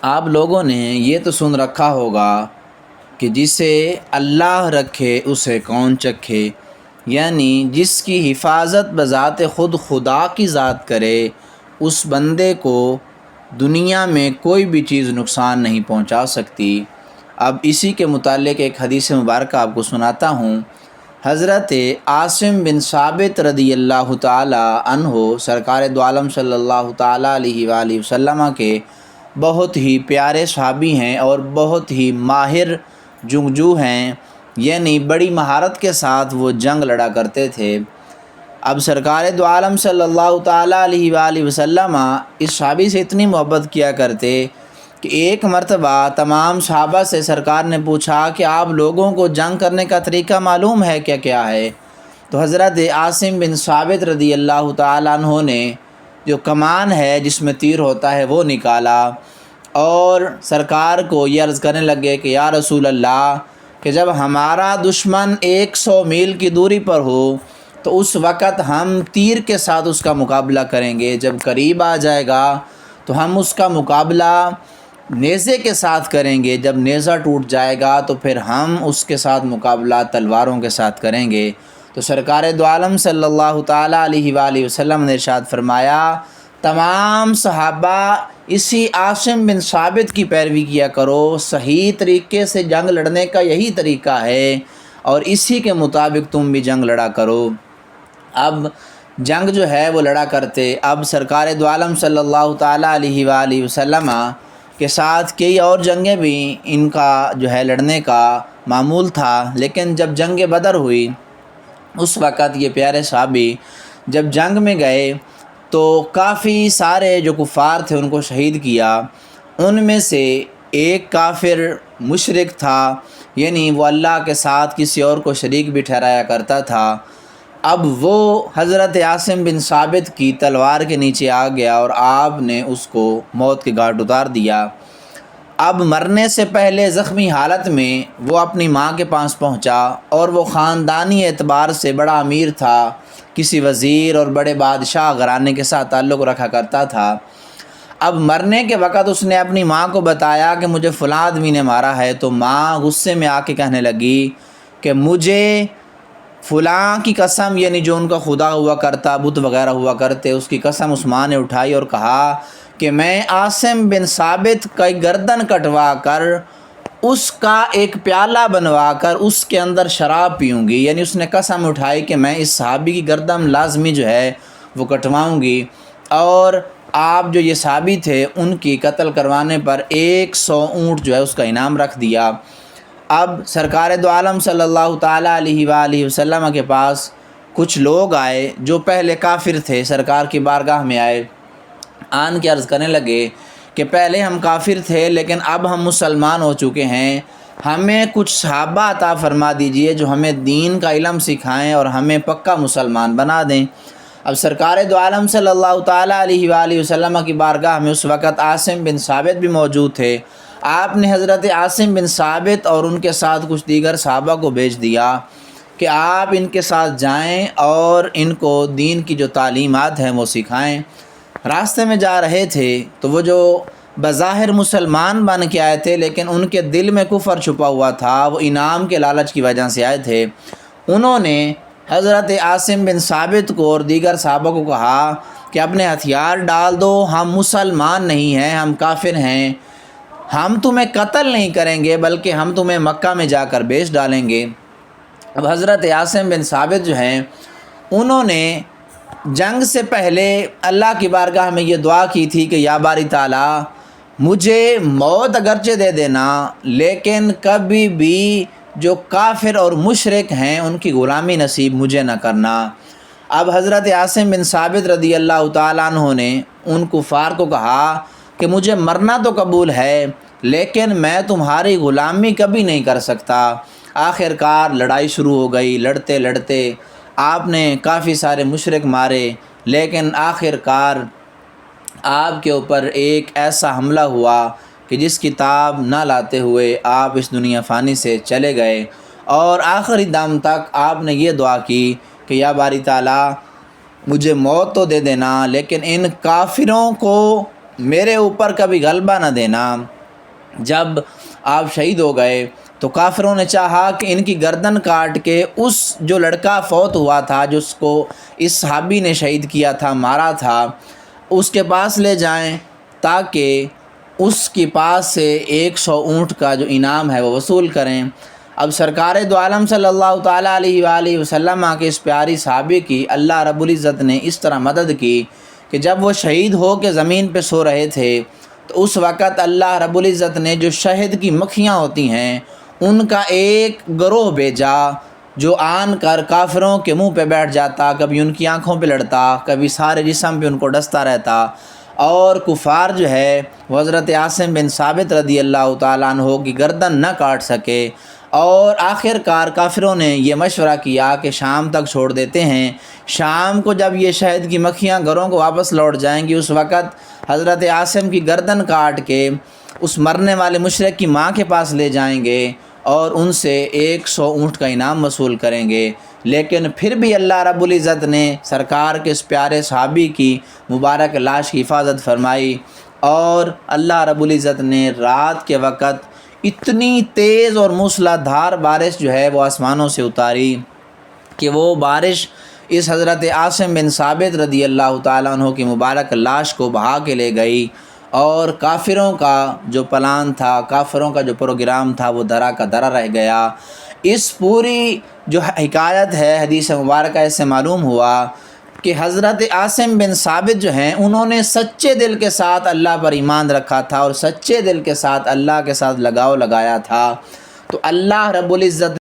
آپ لوگوں نے یہ تو سن رکھا ہوگا کہ جسے اللہ رکھے اسے کون چکھے، یعنی جس کی حفاظت بذات خود خدا کی ذات کرے اس بندے کو دنیا میں کوئی بھی چیز نقصان نہیں پہنچا سکتی۔ اب اسی کے متعلق ایک حدیث مبارکہ آپ کو سناتا ہوں۔ حضرت عاصم بن ثابت رضی اللہ تعالی عنہ سرکار دو عالم صلی اللہ تعالی علیہ وآلہ وسلم کے بہت ہی پیارے صحابی ہیں اور بہت ہی ماہر جنگجو ہیں، یعنی بڑی مہارت کے ساتھ وہ جنگ لڑا کرتے تھے۔ اب سرکار دو عالم صلی اللہ تعالی علیہ وآلہ وسلم اس صحابی سے اتنی محبت کیا کرتے کہ ایک مرتبہ تمام صحابہ سے سرکار نے پوچھا کہ آپ لوگوں کو جنگ کرنے کا طریقہ معلوم ہے کیا ہے؟ تو حضرت عاصم بن ثابت رضی اللہ تعالیٰ عنہ نے جو کمان ہے جس میں تیر ہوتا ہے وہ نکالا اور سرکار کو یہ عرض کرنے لگے کہ یا رسول اللہ، کہ جب ہمارا دشمن 100 میل کی دوری پر ہو تو اس وقت ہم تیر کے ساتھ اس کا مقابلہ کریں گے، جب قریب آ جائے گا تو ہم اس کا مقابلہ نیزے کے ساتھ کریں گے، جب نیزہ ٹوٹ جائے گا تو پھر ہم اس کے ساتھ مقابلہ تلواروں کے ساتھ کریں گے۔ تو سرکار دو عالم صلی اللہ تعالی علیہ وآلہ وسلم نے ارشاد فرمایا، تمام صحابہ اسی عاصم بن ثابت کی پیروی کیا کرو، صحیح طریقے سے جنگ لڑنے کا یہی طریقہ ہے اور اسی کے مطابق تم بھی جنگ لڑا کرو۔ اب جنگ جو ہے وہ لڑا کرتے۔ اب سرکار دو عالم صلی اللہ تعالی علیہ وآلہ وسلم کے ساتھ کئی اور جنگیں بھی ان کا جو ہے لڑنے کا معمول تھا، لیکن جب جنگ بدر ہوئی اس وقت یہ پیارے صحابی جب جنگ میں گئے تو کافی سارے جو کفار تھے ان کو شہید کیا۔ ان میں سے ایک کافر مشرک تھا، یعنی وہ اللہ کے ساتھ کسی اور کو شریک بھی ٹھہرایا کرتا تھا۔ اب وہ حضرت عاصم بن ثابت کی تلوار کے نیچے آ گیا اور آپ نے اس کو موت کے گھاٹ اتار دیا۔ اب مرنے سے پہلے زخمی حالت میں وہ اپنی ماں کے پاس پہنچا اور وہ خاندانی اعتبار سے بڑا امیر تھا، کسی وزیر اور بڑے بادشاہ گھرانے کے ساتھ تعلق رکھا کرتا تھا۔ اب مرنے کے وقت اس نے اپنی ماں کو بتایا کہ مجھے فلاں آدمی نے مارا ہے، تو ماں غصے میں آ کے کہنے لگی کہ مجھے فلاں کی قسم، یعنی جو ان کا خدا ہوا کرتا، بت وغیرہ ہوا کرتے، اس کی قسم اس ماں نے اٹھائی اور کہا کہ میں عاصم بن ثابت کا گردن کٹوا کر اس کا ایک پیالہ بنوا کر اس کے اندر شراب پیوں گی، یعنی اس نے قسم اٹھائی کہ میں اس صحابی کی گردن لازمی جو ہے وہ کٹواؤں گی، اور آپ جو یہ صحابی تھے ان کی قتل کروانے پر 100 اونٹ جو ہے اس کا انعام رکھ دیا۔ اب سرکار دو عالم صلی اللہ تعالی علیہ وآلہ وسلم کے پاس کچھ لوگ آئے جو پہلے کافر تھے، سرکار کی بارگاہ میں آئے، آن کے عرض کرنے لگے کہ پہلے ہم کافر تھے لیکن اب ہم مسلمان ہو چکے ہیں، ہمیں کچھ صحابہ عطا فرما دیجئے جو ہمیں دین کا علم سکھائیں اور ہمیں پکا مسلمان بنا دیں۔ اب سرکار دو عالم صلی اللہ تعالی علیہ وآلہ وسلم کی بارگاہ میں اس وقت عاصم بن ثابت بھی موجود تھے۔ آپ نے حضرت عاصم بن ثابت اور ان کے ساتھ کچھ دیگر صحابہ کو بھیج دیا کہ آپ ان کے ساتھ جائیں اور ان کو دین کی جو تعلیمات ہیں وہ سکھائیں۔ راستے میں جا رہے تھے تو وہ جو بظاہر مسلمان بن کے آئے تھے لیکن ان کے دل میں کفر چھپا ہوا تھا، وہ انعام کے لالچ کی وجہ سے آئے تھے، انہوں نے حضرت عاصم بن ثابت کو اور دیگر صحابہ کو کہا کہ اپنے ہتھیار ڈال دو، ہم مسلمان نہیں ہیں، ہم کافر ہیں، ہم تمہیں قتل نہیں کریں گے بلکہ ہم تمہیں مکہ میں جا کر بیچ ڈالیں گے۔ اب حضرت عاصم بن ثابت جو ہیں انہوں نے جنگ سے پہلے اللہ کی بارگاہ میں یہ دعا کی تھی کہ یا باری تعالیٰ مجھے موت اگرچہ دے دینا لیکن کبھی بھی جو کافر اور مشرک ہیں ان کی غلامی نصیب مجھے نہ کرنا۔ اب حضرت عاصم بن ثابت رضی اللہ تعالیٰ عنہ نے ان کفار کو کہا کہ مجھے مرنا تو قبول ہے لیکن میں تمہاری غلامی کبھی نہیں کر سکتا۔ آخر کار لڑائی شروع ہو گئی، لڑتے لڑتے آپ نے کافی سارے مشرک مارے، لیکن آخر کار آپ کے اوپر ایک ایسا حملہ ہوا کہ جس کی تاب نہ لاتے ہوئے آپ اس دنیا فانی سے چلے گئے، اور آخری دم تک آپ نے یہ دعا کی کہ یا باری تعالیٰ مجھے موت تو دے دینا لیکن ان کافروں کو میرے اوپر کبھی غلبہ نہ دینا۔ جب آپ شہید ہو گئے تو کافروں نے چاہا کہ ان کی گردن کاٹ کے اس جو لڑکا فوت ہوا تھا، جس کو اس صحابی نے شہید کیا تھا، مارا تھا، اس کے پاس لے جائیں تاکہ اس کے پاس سے 100 اونٹ کا جو انعام ہے وہ وصول کریں۔ اب سرکار دو عالم صلی اللہ تعالیٰ علیہ وآلہ وسلم کے اس پیاری صحابی کی اللہ رب العزت نے اس طرح مدد کی کہ جب وہ شہید ہو کے زمین پہ سو رہے تھے تو اس وقت اللہ رب العزت نے جو شہد کی مکھیاں ہوتی ہیں ان کا ایک گروہ بھیجا جو آن کر کافروں کے منہ پہ بیٹھ جاتا، کبھی ان کی آنکھوں پہ لڑتا، کبھی سارے جسم پہ ان کو ڈستا رہتا، اور کفار جو ہے وہ حضرت عاصم بن ثابت رضی اللہ تعالیٰ عنہ کی گردن نہ کاٹ سکے۔ اور آخر کار کافروں نے یہ مشورہ کیا کہ شام تک چھوڑ دیتے ہیں، شام کو جب یہ شہد کی مکھیاں گھروں کو واپس لوٹ جائیں گی اس وقت حضرت عاصم کی گردن کاٹ کے اس مرنے والے مشرک کی ماں کے پاس لے جائیں گے اور ان سے 100 اونٹ کا انعام وصول کریں گے۔ لیکن پھر بھی اللہ رب العزت نے سرکار کے اس پیارے صحابی کی مبارک لاش کی حفاظت فرمائی، اور اللہ رب العزت نے رات کے وقت اتنی تیز اور موسلا دھار بارش جو ہے وہ آسمانوں سے اتاری کہ وہ بارش اس حضرت عاصم بن ثابت رضی اللہ تعالیٰ عنہ کی مبارک لاش کو بہا کے لے گئی، اور کافروں کا جو پلان تھا، کافروں کا جو پروگرام تھا وہ درا کا درا رہ گیا۔ اس پوری جو حکایت ہے حدیث مبارکہ اس سے معلوم ہوا کہ حضرت عاصم بن ثابت جو ہیں انہوں نے سچے دل کے ساتھ اللہ پر ایمان رکھا تھا اور سچے دل کے ساتھ اللہ کے ساتھ لگاؤ لگایا تھا، تو اللہ رب العزت